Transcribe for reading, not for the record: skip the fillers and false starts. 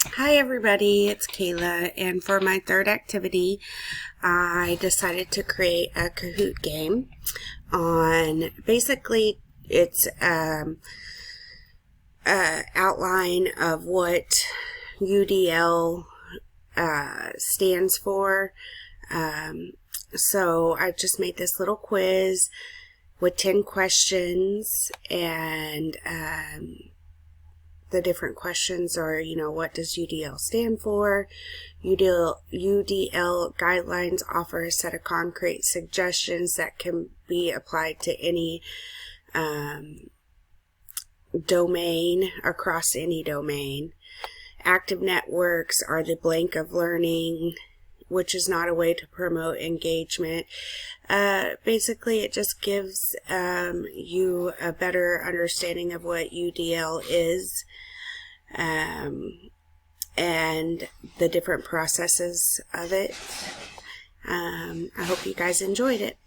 Hi everybody, it's Kayla, and for my third activity, I decided to create a Kahoot game on, basically, it's outline of what UDL stands for. So I just made this little quiz with 10 questions, and the different questions are, what does UDL stand for? UDL guidelines offer a set of concrete suggestions that can be applied to any domain, across any domain. Active networks are the blank of learning, which is not a way to promote engagement. Basically, it just gives you a better understanding of what UDL is and the different processes of it. I hope you guys enjoyed it.